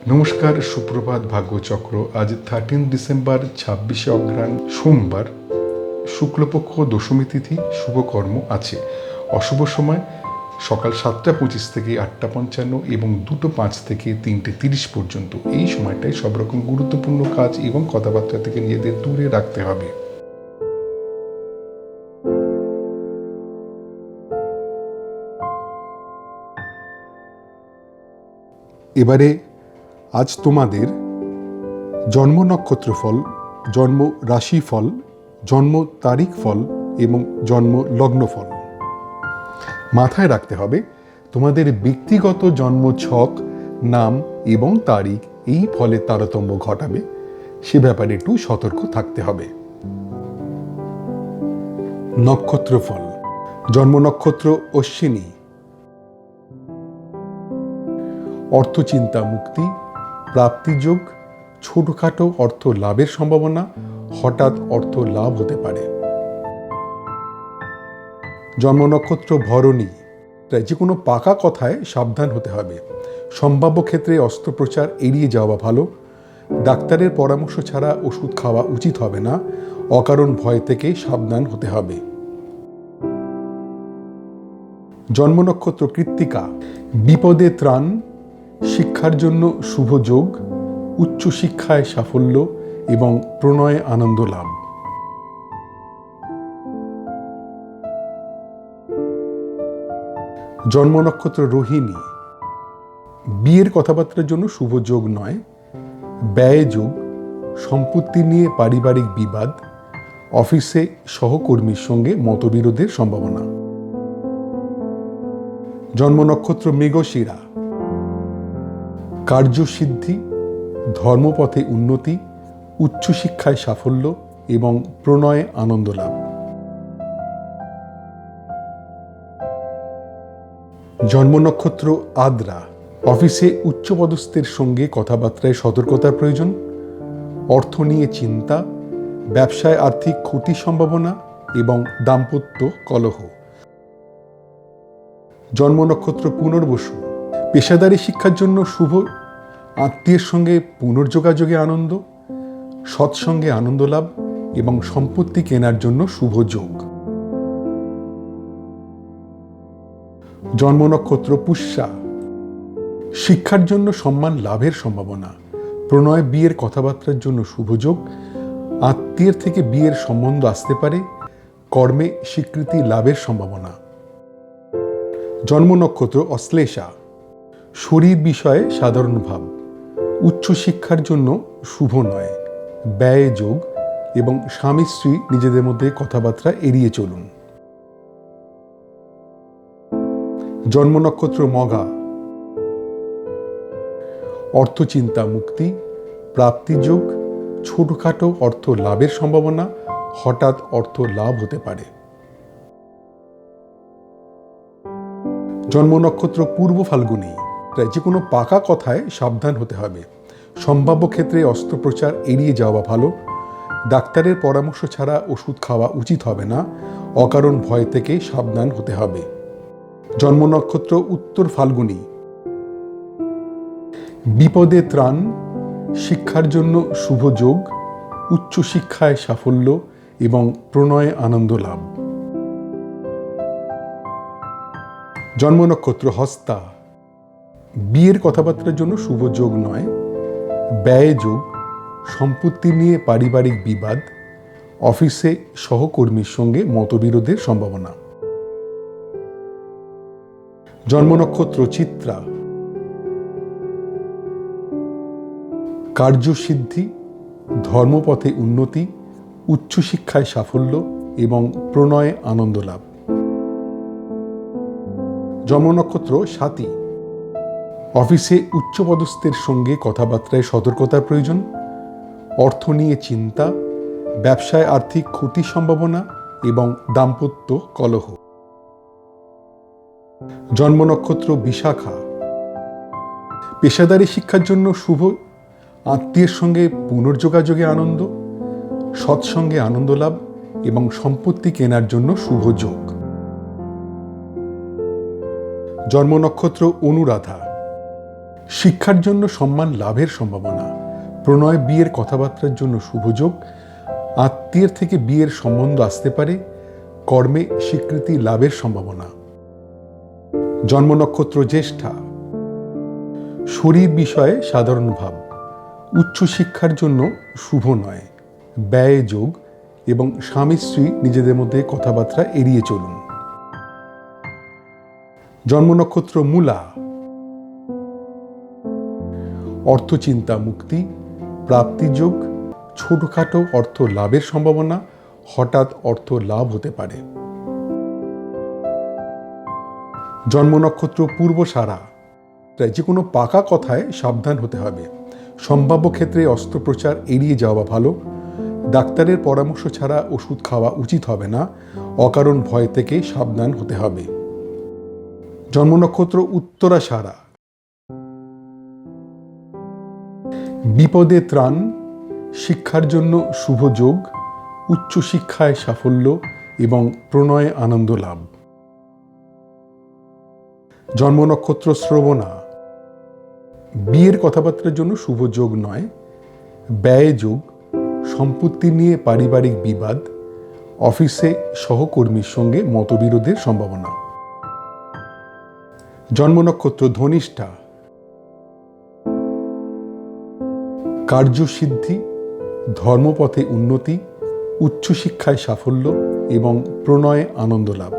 নমস্কার, সুপ্রভাত, ভাগ্যচক্র। আজ 13 ডিসেম্বর, 26শে অঘ্রাণ, সোমবার, শুক্লপক্ষ, দশমী তিথি, শুভকর্ম আছে। অশুভ সময় সকাল 7টা 25 থেকে 8টা 55 এবং 2টো 5 থেকে 3টে 30 পর্যন্ত। এই সময়টায় সব রকম গুরুত্বপূর্ণ কাজ এবং কথাবার্তা থেকে নিজেদের দূরে রাখতে হবে। এবারে আজ তোমাদের জন্ম নক্ষত্র ফল, জন্ম রাশি ফল, জন্ম তারিখ ফল এবং জন্ম লগ্ন ফল। মাথায় রাখতে হবে তোমাদের ব্যক্তিগত জন্ম ছক, নাম এবং তারিখ এই ফলের তারতম্য ঘটাবে, সে ব্যাপারে একটু সতর্ক থাকতে হবে। নক্ষত্র ফল। জন্ম নক্ষত্র অশ্বিনী। অর্থচিন্তা মুক্তি, প্রাপ্তিযোগ, ছোটখাটো অর্থ লাভের সম্ভাবনা, হঠাৎ অর্থ লাভ হতে পারে। জন্ম নক্ষত্র ভরণী। তাই যে কোনো পাকা কথায় সাবধান হতে হবে। সম্ভাব্য ক্ষেত্রে অস্ত্রোপচার এড়িয়ে যাওয়া ভালো। ডাক্তারের পরামর্শ ছাড়া ওষুধ খাওয়া উচিত হবে না। অকারণ ভয় থেকে সাবধান হতে হবে। জন্ম নক্ষত্র কৃত্তিকা। বিপদে ত্রাণ, শিক্ষার জন্য শুভ যোগ, উচ্চশিক্ষায় সাফল্য এবং প্রণয়ে আনন্দ লাভ। জন্ম নক্ষত্র রোহিণী। বিয়ের কথাবার্তার জন্য শুভ যোগ নয়, ব্যয় যোগ, সম্পত্তি নিয়ে পারিবারিক বিবাদ, অফিসে সহকর্মীর সঙ্গে মতবিরোধের সম্ভাবনা। জন্ম নক্ষত্র মৃগশিরা। কার্যসিদ্ধি, ধর্মপথে উন্নতি, উচ্চশিক্ষায় সাফল্য এবং প্রণয়ে আনন্দ লাভ। জন্ম নক্ষত্র আদ্রা। অফিসে উচ্চপদস্থের সঙ্গে কথাবার্তায় সতর্কতার প্রয়োজন। অর্থ নিয়ে চিন্তা, ব্যবসায় আর্থিক ক্ষতির সম্ভাবনা এবং দাম্পত্য কলহ। জন্ম নক্ষত্র পুনর্বসু। পেশাদারী শিক্ষার জন্য শুভ, আত্মীয়ের সঙ্গে পুনর্যোগাযোগে আনন্দ, সৎসঙ্গে আনন্দ লাভ এবং সম্পত্তি কেনার জন্য শুভ যোগ। জন্ম নক্ষত্র পুষ্যা। শিক্ষার জন্য সম্মান লাভের সম্ভাবনা, প্রণয় বিয়ের কথাবার্তার জন্য শুভ যোগ, আত্মীয়ের থেকে বিয়ের সম্বন্ধ আসতে পারে, কর্মে স্বীকৃতি লাভের সম্ভাবনা। জন্ম নক্ষত্র অশ্লেষা। শরীর বিষয়ে সাধারণ ভাব, উচ্চশিক্ষার জন্য শুভ নয়, ব্যয় যোগ এবং স্বামী স্ত্রী নিজেদের মধ্যে কথাবার্তা এড়িয়ে চলুন। জন্ম নক্ষত্র মঘা। অর্থচিন্তা মুক্তি, প্রাপ্তিযোগ, ছোটখাটো অর্থ লাভের সম্ভাবনা, হঠাৎ অর্থ লাভ হতে পারে। জন্ম নক্ষত্র পূর্ব ফাল্গুনী। তাই যে কোনো পাকা কথায় সাবধান হতে হবে। সম্ভাব্য ক্ষেত্রে অস্ত্রোপচার এড়িয়ে যাওয়া ভালো। ডাক্তারের পরামর্শ ছাড়া ওষুধ খাওয়া উচিত হবে না। অকারণ ভয় থেকে সাবধান হতে হবে। জন্ম নক্ষত্র উত্তর ফাল্গুনী। বিপদে ত্রাণ, শিক্ষার জন্য শুভ যোগ, উচ্চশিক্ষায় সাফল্য এবং প্রণয়ে আনন্দ লাভ। জন্ম নক্ষত্র হস্তা। বিয়ের কথাবার্তার জন্য শুভ যোগ নয়, ব্যয় যোগ, সম্পত্তি নিয়ে পারিবারিক বিবাদ, অফিসে সহকর্মীর সঙ্গে মতবিরোধের সম্ভাবনা। জন্ম নক্ষত্র চিত্রা। কার্যসিদ্ধি, ধর্মপথে উন্নতি, উচ্চশিক্ষায় সাফল্য এবং প্রণয়ে আনন্দ লাভ। জন্ম নক্ষত্র স্বাতী। অফিসে উচ্চপদস্থের সঙ্গে কথাবার্তায় সতর্কতার প্রয়োজন। অর্থ নিয়ে চিন্তা, ব্যবসায় আর্থিক ক্ষতির সম্ভাবনা এবং দাম্পত্য কলহ। জন্ম নক্ষত্র বিশাখা। পেশাদারী শিক্ষার জন্য শুভ, আত্মীয়ের সঙ্গে পুনর্যোগাযোগে আনন্দ, সৎসঙ্গে আনন্দ লাভ এবং সম্পত্তি কেনার জন্য শুভ যোগ। জন্ম নক্ষত্র অনুরাধা। শিক্ষার জন্য সম্মান লাভের সম্ভাবনা, প্রণয় বিয়ের কথাবার্তার জন্য শুভযোগ, আত্মীয়ের থেকে বিয়ের সম্বন্ধ আসতে পারে, কর্মে স্বীকৃতি লাভের সম্ভাবনা। জন্ম নক্ষত্র জ্যেষ্ঠা, শরীর বিষয়ে সাধারণ ভাব, উচ্চশিক্ষার জন্য শুভ নয়, ব্যয় যোগ এবং স্বামী স্ত্রী নিজেদের মধ্যে কথাবার্তা এড়িয়ে চলুন। জন্ম নক্ষত্র মূলা, অর্থচিন্তা মুক্তি, প্রাপ্তিযোগ, ছোটখাটো অর্থ লাভের সম্ভাবনা, হঠাৎ অর্থ লাভ হতে পারে। জন্ম নক্ষত্র পূর্বসারা, যে কোনো পাকা কথায় সাবধান হতে হবে। সম্ভাব্য ক্ষেত্রে অস্ত্রোপচার এড়িয়ে যাওয়া ভালো। ডাক্তারের পরামর্শ ছাড়া ওষুধ খাওয়া উচিত হবে না। অকারণ ভয় থেকে সাবধান হতে হবে। জন্ম নক্ষত্র উত্তরাষাঢ়া, বিপদে ত্রাণ, শিক্ষার জন্য শুভ যোগ, উচ্চশিক্ষায় সাফল্য এবং প্রণয়ে আনন্দ লাভ। জন্ম নক্ষত্র শ্রবণা, বিয়ের কথাবার্তার জন্য শুভ যোগ নয়, ব্যয় যোগ, সম্পত্তি নিয়ে পারিবারিক বিবাদ, অফিসে সহকর্মীর সঙ্গে মতবিরোধের সম্ভাবনা। জন্ম নক্ষত্র ধনিষ্ঠা, কার্যসিদ্ধি, ধর্মপথে উন্নতি, উচ্চশিক্ষায় সাফল্য এবং প্রণয়ে আনন্দ লাভ।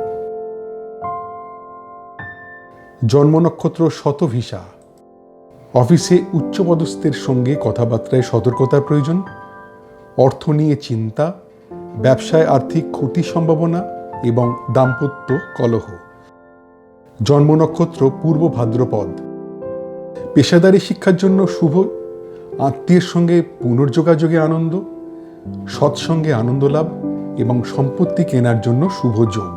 জন্ম নক্ষত্র শতভিষা, অফিসে উচ্চপদস্থের সঙ্গে কথাবার্তায় সতর্কতার প্রয়োজন, অর্থ নিয়ে চিন্তা, ব্যবসায় আর্থিক ক্ষতির সম্ভাবনা এবং দাম্পত্য কলহ। জন্ম নক্ষত্র পূর্ব ভাদ্রপদ, পেশাদারী শিক্ষার জন্য শুভ, আত্মীয়ের সঙ্গে পুনর্যোগাযোগে আনন্দ, সৎসঙ্গে আনন্দ লাভ এবং সম্পত্তি কেনার জন্য শুভ যোগ।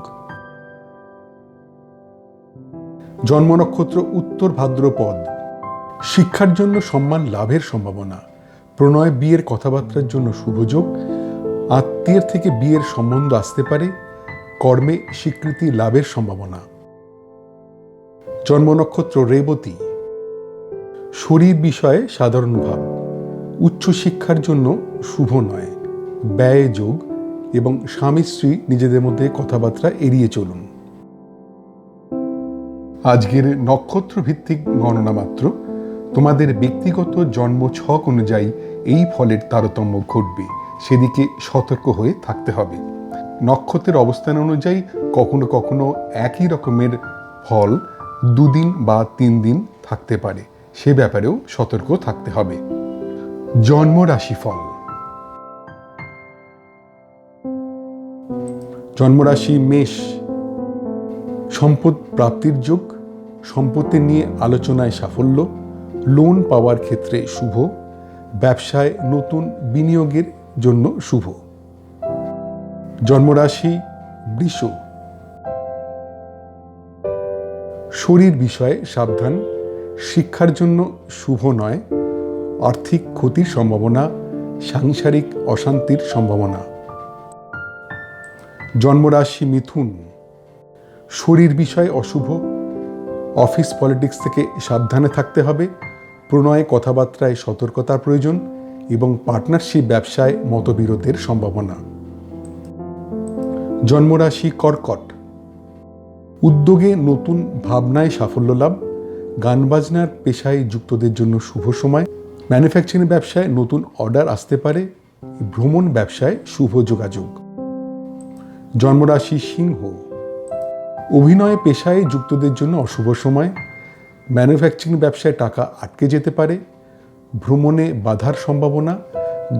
জন্ম নক্ষত্র উত্তর ভাদ্রপদ, শিক্ষার জন্য সম্মান লাভের সম্ভাবনা, প্রণয় বিয়ের কথাবার্তার জন্য শুভযোগ, আত্মীয়ের থেকে বিয়ের সম্বন্ধ আসতে পারে, কর্মে স্বীকৃতি লাভের সম্ভাবনা। জন্ম নক্ষত্র রেবতী, শরীর বিষয়ে সাধারণ ভাব, উচ্চশিক্ষার জন্য শুভ নয়, ব্যয় যোগ এবং স্বামী স্ত্রী নিজেদের মধ্যে কথাবার্তা এড়িয়ে চলুন। আজকের নক্ষত্র ভিত্তিক গণনা মাত্র। তোমাদের ব্যক্তিগত জন্ম ছক অনুযায়ী এই ফলের তারতম্য ঘটবে, সেদিকে সতর্ক হয়ে থাকতে হবে। নক্ষত্রের অবস্থান অনুযায়ী কখনো কখনো একই রকমের ফল 2 দিন বা 3 দিন থাকতে পারে, সে ব্যাপারেও সতর্ক থাকতে হবে। জন্ম রাশিফল। জন্মরাশি মেষ, সম্পদ প্রাপ্তির যোগ, সম্পত্তি নিয়ে আলোচনায় সাফল্য, লোন পাওয়ার ক্ষেত্রে শুভ, ব্যবসায় নতুন বিনিয়োগের জন্য শুভ। জন্মরাশি বৃষ, শরীর বিষয়ে সাবধান, শিক্ষার জন্য শুভ নয়, আর্থিক ক্ষতির সম্ভাবনা, সাংসারিক অশান্তির সম্ভাবনা। জন্মরাশি মিথুন, শরীর বিষয়ে অশুভ, অফিস পলিটিক্স থেকে সাবধানে থাকতে হবে, প্রণয়ে কথাবার্তায় সতর্কতার প্রয়োজন এবং পার্টনারশিপ ব্যবসায় মতবিরোধের সম্ভাবনা। জন্মরাশি কর্কট, উদ্যোগে নতুন ভাবনায় সাফল্য লাভ, গান বাজনার পেশায় যুক্তদের জন্য শুভ সময়, ম্যানুফ্যাকচারিং ব্যবসায় নতুন অর্ডার আসতে পারে, ভ্রমণ ব্যবসায় শুভ যোগাযোগ। জন্মরাশি সিংহ, অভিনয় পেশায় যুক্তদের জন্য অশুভ সময়, ম্যানুফ্যাকচারিং ব্যবসায় টাকা আটকে যেতে পারে, ভ্রমণে বাধার সম্ভাবনা,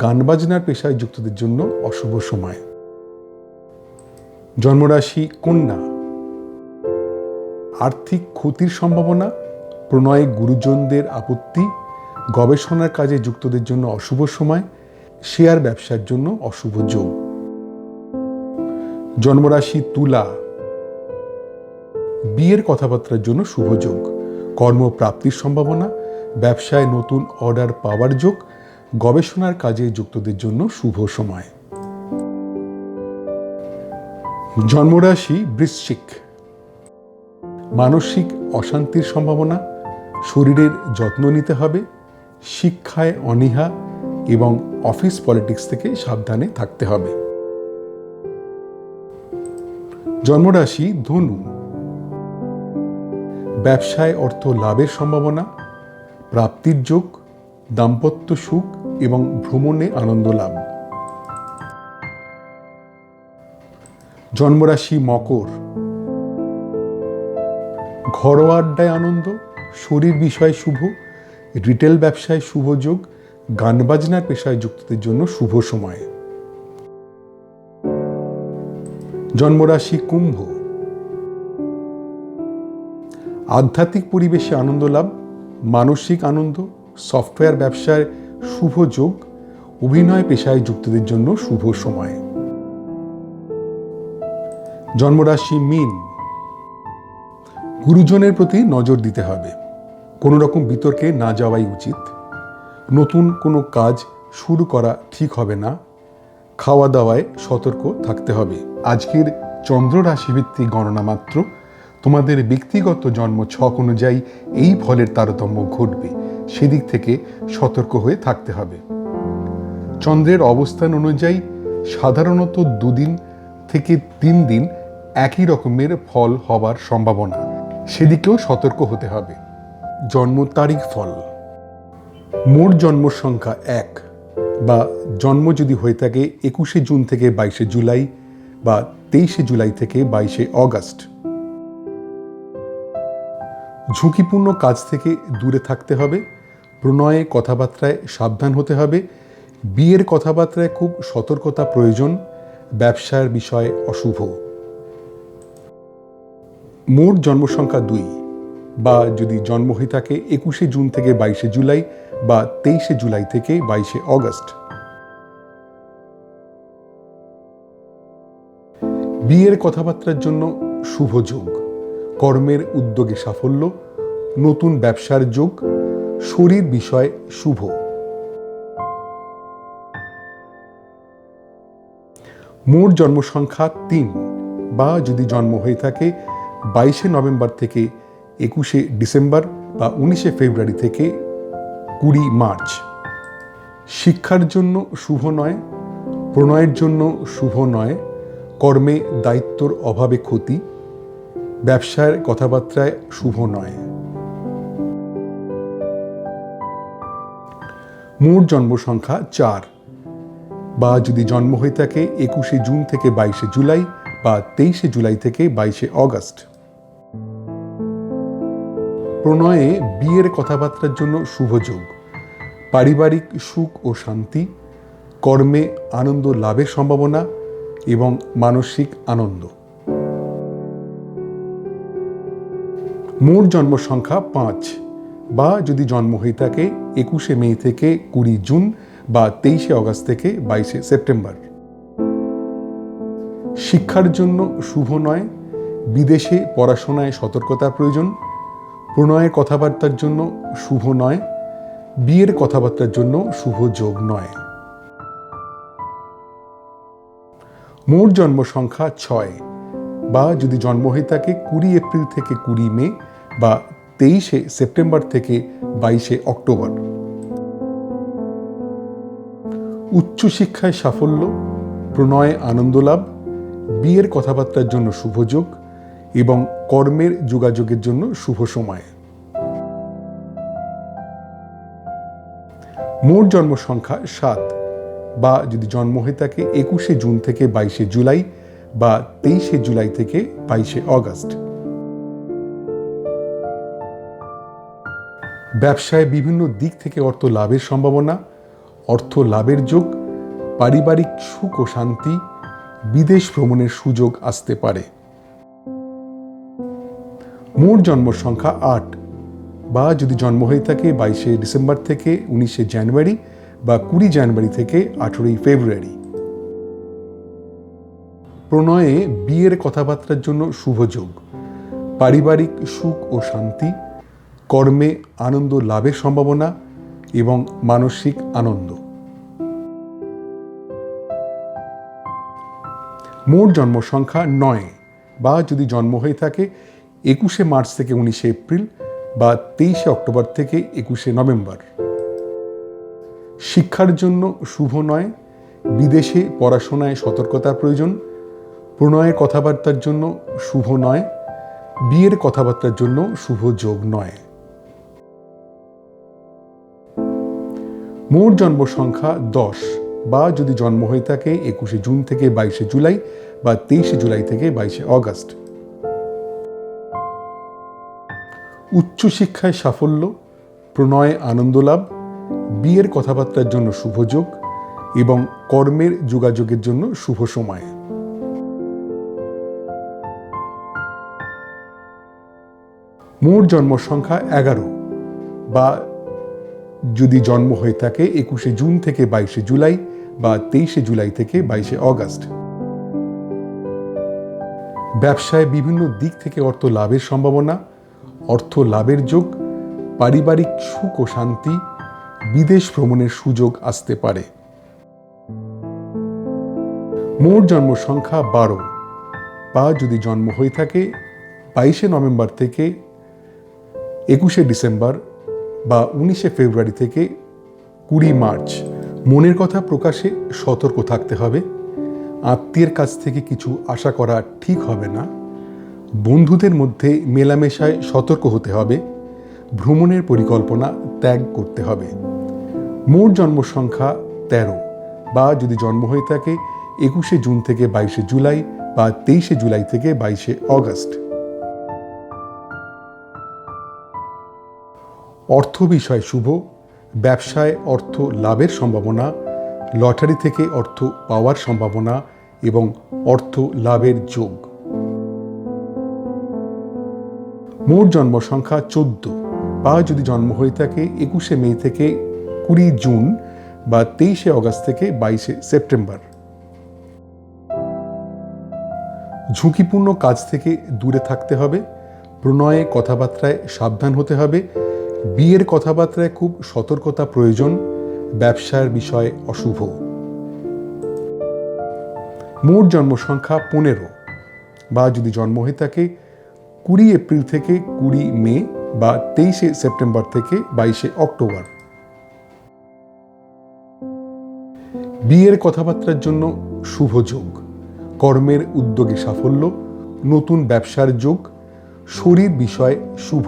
গান বাজনার পেশায় যুক্তদের জন্য অশুভ সময়। জন্মরাশি কন্যা, আর্থিক ক্ষতির সম্ভাবনা, প্রণয়ে গুরুজনদের আপত্তি, গবেষণার কাজে যুক্তদের জন্য অশুভ সময়, শেয়ার ব্যবসার জন্য অশুভ যোগ। জন্মরাশি তুলা, বিয়ের কথাবার্তার জন্য শুভ যোগ, কর্মপ্রাপ্তির সম্ভাবনা, ব্যবসায় নতুন অর্ডার পাওয়ার যোগ, গবেষণার কাজে যুক্তদের জন্য শুভ সময়। জন্মরাশি বৃশ্চিক, মানসিক অশান্তির সম্ভাবনা, শরীরের যত্ন নিতে হবে, শিক্ষায় অনীহা এবং অফিস পলিটিক্স থেকে সাবধানে থাকতে হবে। জন্মরাশি ধনু। ব্যবসায় অর্থ লাভের সম্ভাবনা, প্রাপ্তির যোগ, দাম্পত্য সুখ এবং ভ্রমণে আনন্দ লাভ। জন্মরাশি মকর। ঘরোয়া আড্ডায় আনন্দ, শরীর বিষয়ে শুভ, রিটেল ব্যবসায় শুভ যোগ, গান বাজনার পেশায় যুক্তদের জন্য শুভ সময়। জন্মরাশি কুম্ভ। আধ্যাত্মিক পরিবেশে আনন্দ লাভ, মানসিক আনন্দ, সফটওয়্যার ব্যবসায় শুভ যোগ, অভিনয় পেশায় যুক্তদের জন্য শুভ সময়। জন্মরাশি মীন। গুরুজনের প্রতি নজর দিতে হবে, কোনো রকম বিতর্কে না যাওয়াই উচিত। নতুন কোনো কাজ শুরু করা ঠিক হবে না। খাওয়া দাওয়ায় সতর্ক থাকতে হবে। আজকের চন্দ্র রাশিভিত্তিক গণনা মাত্র, তোমাদের ব্যক্তিগত জন্ম ছক অনুযায়ী এই ফলের তারতম্য ঘটবে, সেদিক থেকে সতর্ক হয়ে থাকতে হবে। চন্দ্রের অবস্থান অনুযায়ী সাধারণত 2 দিন থেকে 3 দিন একই রকমের ফল হবার সম্ভাবনা, সেদিকেও সতর্ক হতে হবে। জন্ম তারিখ ফল। মোট জন্ম সংখ্যা 1 বা জন্ম যদি হয়ে থাকে 21শে জুন থেকে 22শে জুলাই বা 23শে জুলাই থেকে 22শে অগস্ট। ঝুঁকিপূর্ণ কাজ থেকে দূরে থাকতে হবে, প্রণয়ে কথাবার্তায় সাবধান হতে হবে, বিয়ের কথাবার্তায় খুব সতর্কতা প্রয়োজন, ব্যবসার বিষয়ে অশুভ। মোট জন্ম সংখ্যা 2 বা যদি জন্ম হয়ে থাকে 21শে জুন থেকে 22শে জুলাই বা 23শে জুলাই থেকে 22শে অগস্ট। বিয়ের কথাবার্তার জন্য শুভ যোগ, কর্মের উদ্যোগে সাফল্য, নতুন ব্যবসার যোগ, শরীর বিষয়ে শুভ। মোট জন্ম সংখ্যা 3 বা যদি জন্ম হয়ে থাকে 22শে নভেম্বর থেকে 21শে ডিসেম্বর বা 19শে ফেব্রুয়ারি থেকে 20 মার্চ। শিক্ষার জন্য শুভ নয়, প্রণয়ের জন্য শুভ নয়, কর্মে দায়িত্বর অভাবে ক্ষতি, ব্যবসার কথাবার্তায় শুভ নয়। মোট জন্ম সংখ্যা 4 বা যদি জন্ম হয়ে থাকে 21শে জুন থেকে 22শে জুলাই বা 23শে জুলাই থেকে 22শে অগস্ট। প্রণয়ে বিয়ের কথাবার্তার জন্য শুভ যোগ, পারিবারিক সুখ ও শান্তি, কর্মে আনন্দ লাভের সম্ভাবনা এবং মানসিক আনন্দ। মোট জন্ম সংখ্যা 5 বা যদি জন্ম হয়ে থাকে 21শে মে থেকে 20 জুন বা 23শে অগস্ট থেকে 22শে সেপ্টেম্বর। শিক্ষার জন্য শুভ নয়, বিদেশে পড়াশোনায় সতর্কতার প্রয়োজন, প্রণয়ের কথাবার্তার জন্য শুভ নয়, বিয়ের কথাবার্তার জন্য শুভ যোগ নয়। মোট জন্ম সংখ্যা 6 বা যদি জন্ম হয়ে থাকে 20 এপ্রিল থেকে 20 মে বা 23শে সেপ্টেম্বর থেকে 22শে অক্টোবর। উচ্চশিক্ষায় সাফল্য, প্রণয়ে আনন্দ লাভ, বিয়ের কথাবার্তার জন্য শুভ যোগ এবং কর্মের যোগাযোগের জন্য শুভ সময়। মোট জন্ম সংখ্যা 7 বা যদি জন্ম হয়ে থাকে 21শে জুন থেকে 22শে জুলাই বা 23শে জুলাই থেকে 22শে অগস্ট। ব্যবসায় বিভিন্ন দিক থেকে অর্থ লাভের সম্ভাবনা, অর্থ লাভের যোগ, পারিবারিক সুখ ও শান্তি, বিদেশ ভ্রমণের সুযোগ আসতে পারে। মোট জন্ম সংখ্যা 8 বা যদি জন্ম হয়ে থাকে 22শে ডিসেম্বর থেকে 19শে জানুয়ারি বা 20 জানুয়ারি থেকে 18ই ফেব্রুয়ারি। প্রণয়ে বিয়ের কথাবার্তার জন্য শুভ যোগ, পারিবারিক সুখ ও শান্তি, কর্মে আনন্দ লাভের সম্ভাবনা এবং মানসিক আনন্দ। মোট জন্ম সংখ্যা 9 বা যদি জন্ম হয়ে থাকে 21শে মার্চ থেকে 19শে এপ্রিল বা 23শে অক্টোবর থেকে 21শে নভেম্বর। শিক্ষার জন্য শুভ নয়, বিদেশে পড়াশোনায় সতর্কতার প্রয়োজন। প্রণয়ের কথাবার্তার জন্য শুভ নয়, বিয়ের কথাবার্তার জন্য শুভ যোগ নয়। মোট জন্ম সংখ্যা 10, বা যদি জন্ম হয়ে থাকে 21শে জুন থেকে 22শে জুলাই বা 23শে জুলাই থেকে 22শে অগস্ট। উচ্চশিক্ষায় সাফল্য, প্রণয়ে আনন্দ লাভ, বিয়ের কথাবার্তার জন্য শুভ যোগ এবং কর্মের যোগাযোগের জন্য শুভ সময়। মোট জন্ম সংখ্যা 11, বা যদি জন্ম হয়ে থাকে 21শে জুন থেকে 22শে জুলাই বা 23শে জুলাই থেকে 22শে অগস্ট। ব্যবসায় বিভিন্ন দিক থেকে অর্থ লাভের সম্ভাবনা, অর্থ লাভের যোগ, পারিবারিক সুখ ও শান্তি, বিদেশ ভ্রমণের সুযোগ আসতে পারে। মোট জন্ম সংখ্যা 12, বা যদি জন্ম হয়ে থাকে 22শে নভেম্বর থেকে 21শে ডিসেম্বর বা 19শে ফেব্রুয়ারি থেকে 20 মার্চ। মনের কথা প্রকাশে সতর্ক থাকতে হবে। আত্মীয়ের কাছ থেকে কিছু আশা করা ঠিক হবে না। বন্ধুদের মধ্যে মেলামেশায় সতর্ক হতে হবে। ভ্রমণের পরিকল্পনা ত্যাগ করতে হবে। মোট জন্ম সংখ্যা 13, বা যদি জন্ম হয়ে থাকে 21শে জুন থেকে 22শে জুলাই বা 23শে জুলাই থেকে 22শে অগস্ট। অর্থ বিষয় শুভ, ব্যবসায় অর্থ লাভের সম্ভাবনা, লটারি থেকে অর্থ পাওয়ার সম্ভাবনা এবং অর্থ লাভের যোগ। মোট জন্ম সংখ্যা 14, বা যদি জন্ম হয়ে থাকে 21শে মে থেকে 20 জুন বা 23শে অগস্ট থেকে 22শে সেপ্টেম্বর। ঝুঁকিপূর্ণ কাজ থেকে দূরে থাকতে হবে। প্রণয়ে কথাবার্তায় সাবধান হতে হবে। বিয়ের কথাবার্তায় খুব সতর্কতা প্রয়োজন। ব্যবসার বিষয় অশুভ। মোট জন্ম সংখ্যা 15, বা যদি জন্ম হয়ে থাকে 20 এপ্রিল থেকে 20 মে বা 23শে সেপ্টেম্বর থেকে 22শে অক্টোবর। বিয়ের কথাবার্তার জন্য শুভ যোগ, কর্মের উদ্যোগে সাফল্য, নতুন ব্যবসার যোগ, শরীর বিষয় শুভ।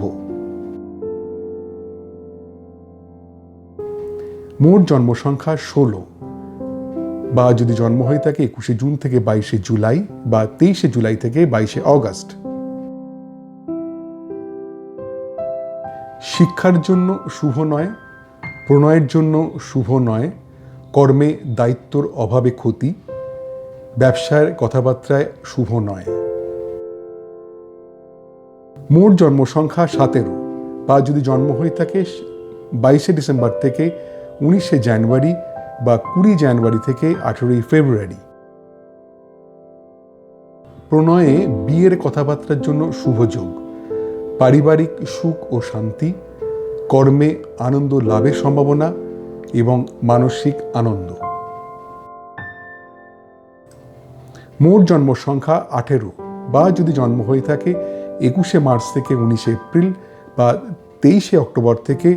মোট জন্ম সংখ্যা 16, বা যদি জন্ম হয়ে থাকে 21শে জুন থেকে 22শে জুলাই বা 23শে জুলাই থেকে 22শে অগস্ট। শিক্ষার জন্য শুভ নয়, প্রণয়ের জন্য শুভ নয়, কর্মে দায়িত্বর অভাবে ক্ষতি, ব্যবসার কথাবার্তায় শুভ নয়। মোট জন্ম সংখ্যা 17, বা যদি জন্ম হয়ে থাকে 22শে ডিসেম্বর থেকে 19শে জানুয়ারি বা 20 জানুয়ারি থেকে 18 ফেব্রুয়ারি। প্রণয়ে বিয়ের কথাবার্তার জন্য শুভ যোগ, পারিবারিক সুখ ও শান্তি, কর্মে আনন্দ লাভের সম্ভাবনা এবং মানসিক আনন্দ। মোট জন্ম সংখ্যা 18, বা যদি জন্ম হয়ে থাকে 21শে মার্চ থেকে 19শে এপ্রিল বা 23শে অক্টোবর থেকে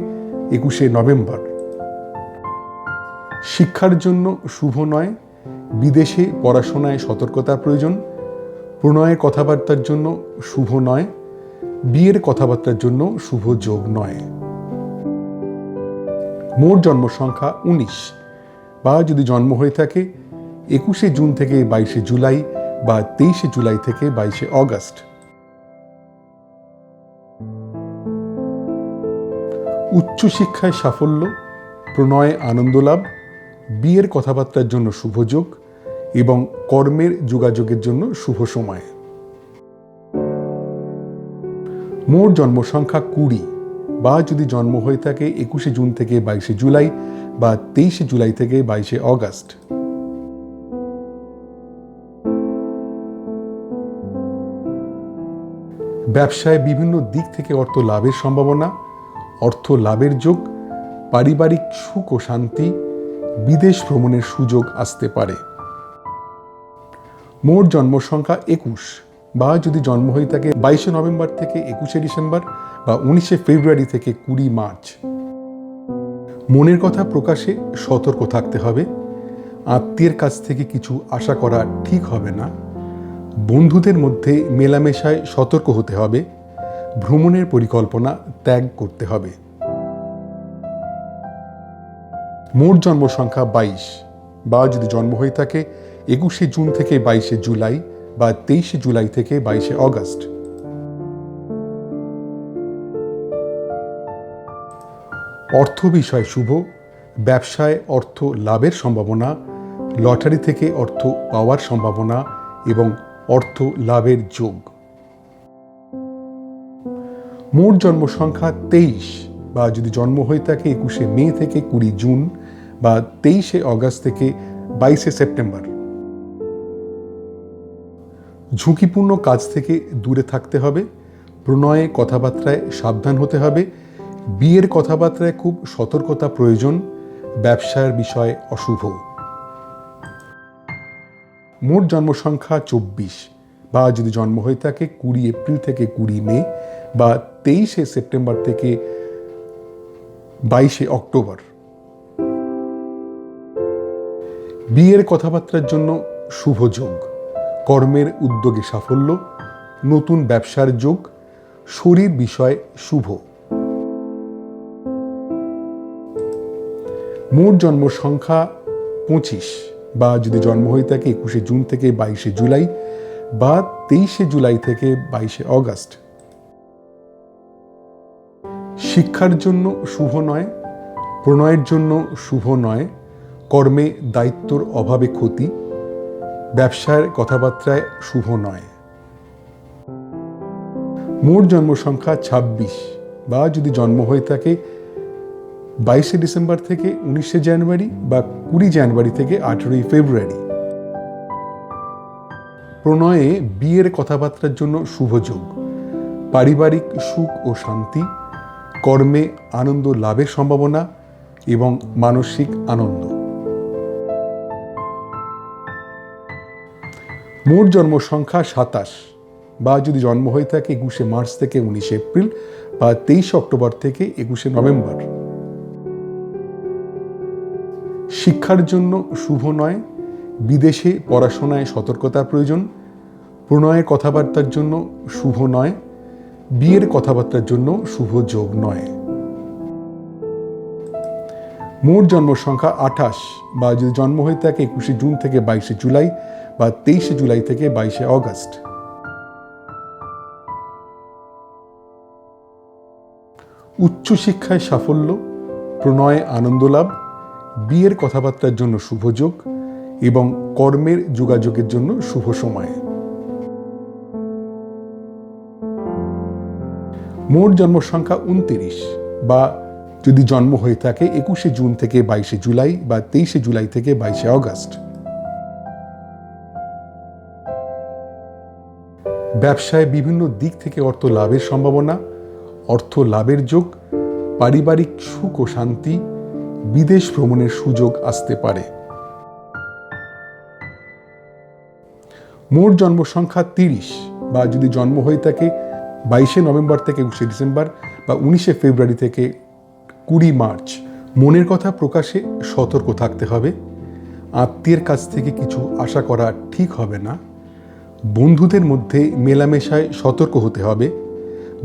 21শে নভেম্বর। শিক্ষার জন্য শুভ নয়, বিদেশে পড়াশোনায় সতর্কতার প্রয়োজন। প্রণয়ের কথাবার্তার জন্য শুভ নয়, বিয়ের কথাবার্তার জন্য শুভ যোগ নয়। মোট জন্ম সংখ্যা 19, বা যদি জন্ম হয়ে থাকে 21শে জুন থেকে 22শে জুলাই বা 23শে জুলাই থেকে 22শে অগস্ট। উচ্চশিক্ষায় সাফল্য, প্রণয়ে আনন্দ লাভ, বিয়ের কথাবার্তার জন্য শুভ যোগ এবং কর্মের যোগাযোগের জন্য শুভ সময়। মোট জন্ম সংখ্যা 20, বা যদি জন্ম হয়ে থাকে 21শে জুন থেকে 22শে জুলাই বা 23শে জুলাই থেকে 22শে অগস্ট। ব্যবসায় বিভিন্ন দিক থেকে অর্থ লাভের সম্ভাবনা, অর্থ লাভের যোগ, পারিবারিক সুখ ও শান্তি, বিদেশ ভ্রমণের সুযোগ আসতে পারে। মোট জন্ম সংখ্যা 21, বা যদি জন্ম হয়ে থাকে 22শে নভেম্বর থেকে 21শে ডিসেম্বর বা 19শে ফেব্রুয়ারি থেকে 20 মার্চ। মনের কথা প্রকাশে সতর্ক থাকতে হবে। আত্মীয়ের কাছ থেকে কিছু আশা করা ঠিক হবে না। বন্ধুদের মধ্যে মেলামেশায় সতর্ক হতে হবে। ভ্রমণের পরিকল্পনা ত্যাগ করতে হবে। মোট জন্ম সংখ্যা 22, বা যদি জন্ম হয়ে থাকে 21শে জুন থেকে 22শে জুলাই বা 23শে জুলাই থেকে 22শে অগস্ট। অর্থ বিষয় শুভ। ব্যবসায় অর্থ লাভের সম্ভাবনা, লটারি থেকে অর্থ পাওয়ার সম্ভাবনা এবং অর্থ লাভের যোগ। মোট জন্ম সংখ্যা 23, বা যদি জন্ম হয়ে থাকে 21শে মে থেকে 20 জুন বা 23শে অগস্ট থেকে 22শে সেপ্টেম্বর। ঝুঁকিপূর্ণ কাজ থেকে দূরে থাকতে হবে। প্রণয়ে কথাবার্তায় সাবধান হতে হবে। বিয়ের কথাবার্তায় খুব সতর্কতা প্রয়োজন। ব্যবসার বিষয় অশুভ। মোট জন্ম সংখ্যা 24, বা যদি জন্ম হয়ে থাকে 20 এপ্রিল থেকে 20 মে বা 23শে সেপ্টেম্বর থেকে 22শে অক্টোবর। বিয়ের কথাবার্তার জন্য শুভ যোগ। কর্মের উদ্যোগে সাফল্য, নতুন ব্যবসার যোগ, শরীর বিষয় শুভ। মোট জন্ম সংখ্যা 25, বা যদি জন্ম হয়ে থাকে 21শে জুন থেকে 22শে জুলাই বা 23শে জুলাই থেকে 22শে অগস্ট। শিক্ষার জন্য শুভ নয়। প্রণয়ের জন্য শুভ নয়। কর্মে দায়িত্বর অভাবে ক্ষতি। ব্যবসার কথাবার্তায় শুভ নয়। মোট জন্ম সংখ্যা 26, বা যদি জন্ম হয়ে থাকে 22শে ডিসেম্বর থেকে 19শে জানুয়ারি বা 20 জানুয়ারি থেকে 18ই ফেব্রুয়ারি। প্রণয়ে বিয়ের কথাবার্তার জন্য শুভ যোগ। পারিবারিক সুখ ও শান্তি, কর্মে আনন্দ লাভের সম্ভাবনা এবং মানসিক আনন্দ। মোট জন্ম সংখ্যা 27, বা যদি জন্ম হয়ে থাকে 21শে মার্চ থেকে 19শে এপ্রিল বা 23শে অক্টোবর থেকে 21শে নভেম্বর। শিক্ষার জন্য শুভ নয়। বিদেশে পড়াশোনায় সতর্কতার প্রয়োজন। প্রণয়ের কথাবার্তার জন্য শুভ নয়। বিয়ের কথাবার্তার জন্য শুভ যোগ নয়। মোট জন্ম সংখ্যা 28, বা যদি জন্ম হয়ে থাকে 21শে জুন থেকে 22শে জুলাই বা 23শে জুলাই থেকে 22শে অগস্ট। উচ্চশিক্ষায় সাফল্য, প্রণয়ে আনন্দ লাভ, বিয়ের কথাবার্তার জন্য শুভ যোগ এবং কর্মের যোগাযোগের জন্য শুভ সময়। মোট জন্ম সংখ্যা 29, বা যদি জন্ম হয়ে থাকে 21শে জুন থেকে 22শে জুলাই বা 23শে জুলাই থেকে 22শে অগস্ট। ব্যবসায় বিভিন্ন দিক থেকে অর্থ লাভের সম্ভাবনা, অর্থ লাভের যোগ, পারিবারিক সুখ ও শান্তি, বিদেশ ভ্রমণের সুযোগ আসতে পারে। মোট জন্ম সংখ্যা 30, বা যদি জন্ম হয়ে থাকে 22শে নভেম্বর থেকে 21শে ডিসেম্বর বা 19শে ফেব্রুয়ারি থেকে 20 মার্চ। মনের কথা প্রকাশে সতর্ক থাকতে হবে। আত্মীয়ের কাছ থেকে কিছু আশা করা ঠিক হবে না। বন্ধুদের মধ্যে মেলামেশায় সতর্ক হতে হবে।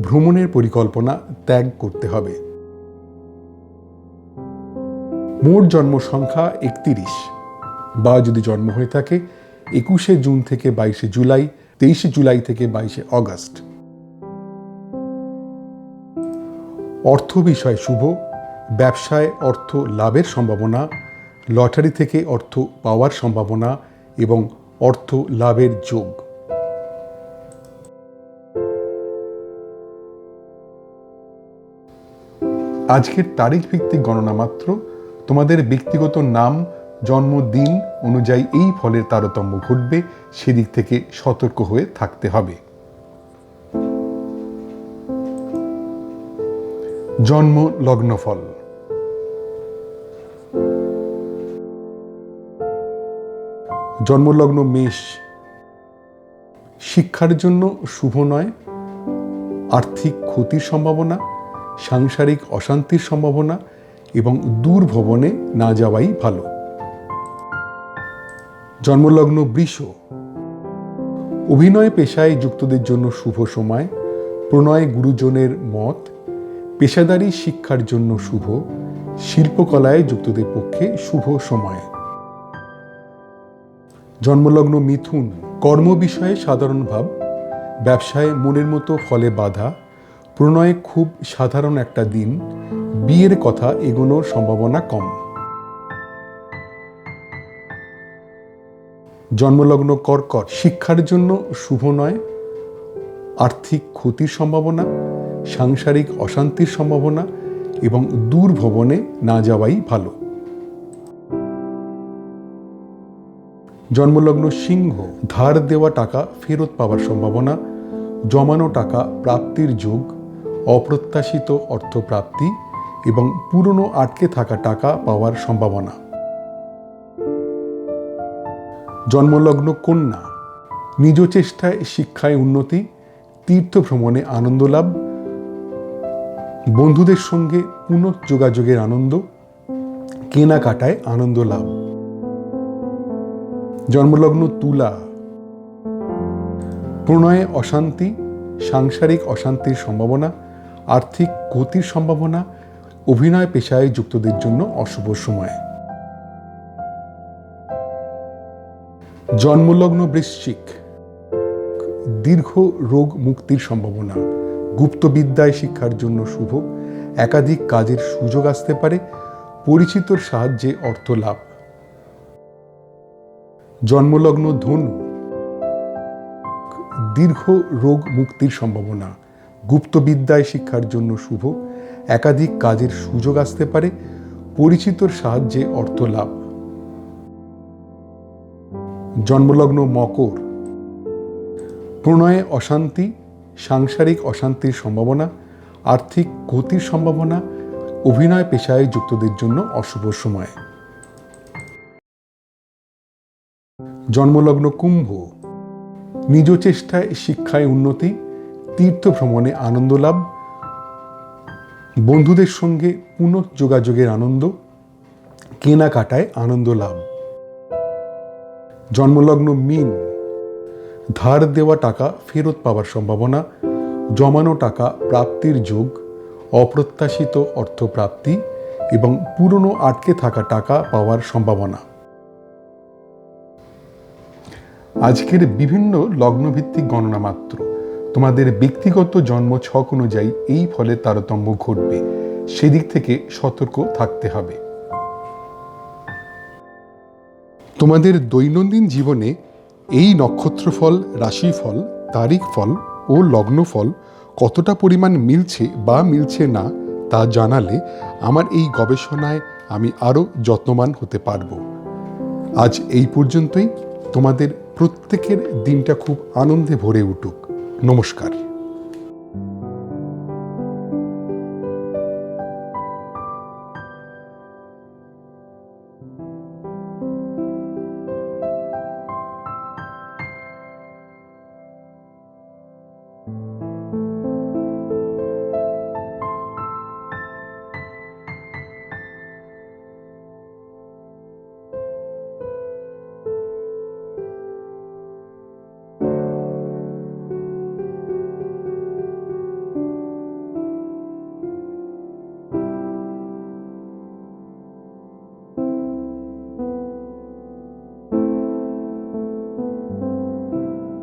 ভ্রমণের পরিকল্পনা ত্যাগ করতে হবে। মোট জন্ম সংখ্যা 31, বা যদি জন্ম হয়ে থাকে 21শে জুন থেকে 22শে জুলাই, 23শে জুলাই থেকে 22শে অগস্ট। অর্থ বিষয় শুভ। ব্যবসায় অর্থ লাভের সম্ভাবনা, লটারি থেকে অর্থ পাওয়ার সম্ভাবনা এবং অর্থ লাভের যোগ। আজকের তারিখ ভিত্তিক গণনা মাত্র। তোমাদের ব্যক্তিগত নাম, জন্মদিন অনুযায়ী এই ফলের তারতম্য ঘটবে, সেদিক থেকে সতর্ক হয়ে থাকতে হবে। জন্ম লগ্নফল। জন্মলগ্ন মেষ। শিক্ষার জন্য শুভ নয়। আর্থিক ক্ষতির সম্ভাবনা, সাংসারিক অশান্তির সম্ভাবনা এবং দূর ভ্রমণে না যাওয়াই ভালো। জন্মলগ্ন বৃষ, অভিনয় পেশায় যুক্তদের জন্য শুভ সময়, প্রণয় গুরুজনের মত, পেশাদারি শিক্ষার জন্য শুভ, শিল্পকলায় যুক্তদের পক্ষে শুভ সময়। জন্মলগ্ন মিথুন, কর্ম বিষয়ে সাধারণ ভাব, ব্যবসায় মনের মতো ফলে বাধা, প্রণয়ে খুব সাধারণ একটা দিন, বিয়ের কথা এগোনোর সম্ভাবনা কম। জন্মলগ্ন কর্কট, শিক্ষার জন্য শুভ নয়, আর্থিক ক্ষতির সম্ভাবনা, সাংসারিক অশান্তির সম্ভাবনা এবং দূর ভ্রমণে না যাওয়াই ভালো। জন্মলগ্ন সিংহ, ধার দেওয়া টাকা ফেরত পাওয়ার সম্ভাবনা, জমানো টাকা প্রাপ্তির যোগ, অপ্রত্যাশিত অর্থপ্রাপ্তি এবং পুরনো আটকে থাকা টাকা পাওয়ার সম্ভাবনা। জন্মলগ্ন কন্যা, নিজ চেষ্টায় শিক্ষায় উন্নতি, তীর্থ ভ্রমণে আনন্দ লাভ, বন্ধুদের সঙ্গে পুনঃযোগাযোগের আনন্দ, কেনাকাটায় আনন্দ লাভ। জন্মলগ্ন তুলা, প্রণয়ে অশান্তি, সাংসারিক অশান্তির সম্ভাবনা, আর্থিক ক্ষতির সম্ভাবনা, অভিনয় পেশায় যুক্তদের জন্য অশুভ সময়। জন্মলগ্ন বৃশ্চিক, দীর্ঘ রোগ মুক্তির সম্ভাবনা, গুপ্তবিদ্যায় শিক্ষার জন্য শুভ, একাধিক কাজের সুযোগ আসতে পারে, পরিচিতর সাহায্যে অর্থ লাভ। জন্মলগ্ন ধনু, দীর্ঘ রোগ মুক্তির সম্ভাবনা, গুপ্তবিদ্যায় শিক্ষার জন্য শুভ, একাধিক কাজের সুযোগ আসতে পারে, পরিচিতর সাহায্যে অর্থ লাভ। জন্মলগ্ন মকর, প্রণয়ে অশান্তি, সাংসারিক অশান্তির সম্ভাবনা, আর্থিক ক্ষতির সম্ভাবনা, অভিনয় পেশায় যুক্তদের জন্য অশুভ সময়। জন্মলগ্ন কুম্ভ, নিজ চেষ্টায় শিক্ষায় উন্নতি, তীর্থ ভ্রমণে আনন্দ লাভ, বন্ধুদের সঙ্গে পুনঃযোগাযোগের আনন্দ, কেনাকাটায় আনন্দ লাভ। জন্মলগ্ন মীন, ধার দেওয়া টাকা ফেরত পাওয়ার সম্ভাবনা, জমানো টাকা প্রাপ্তির যোগ, অপ্রত্যাশিত অর্থপ্রাপ্তি এবং পুরনো আটকে থাকা টাকা পাওয়ার সম্ভাবনা। আজকের বিভিন্ন লগ্নভিত্তিক গণনা মাত্র, তোমাদের ব্যক্তিগত জন্ম ছক অনুযায়ী এই ফলের তারতম্য ঘটবে, সেদিক থেকে সতর্ক থাকতে হবে। তোমাদের দৈনন্দিন জীবনে এই নক্ষত্রফল, রাশিফল, তারিখ ফল ও লগ্নফল কতটা পরিমাণ মিলছে বা মিলছে না তা জানালে আমার এই গবেষণায় আমি আরও যত্নবান হতে পারব। আজ এই পর্যন্তই। তোমাদের প্রত্যেকের দিনটা খুব আনন্দে ভরে উঠুক। নমস্কার।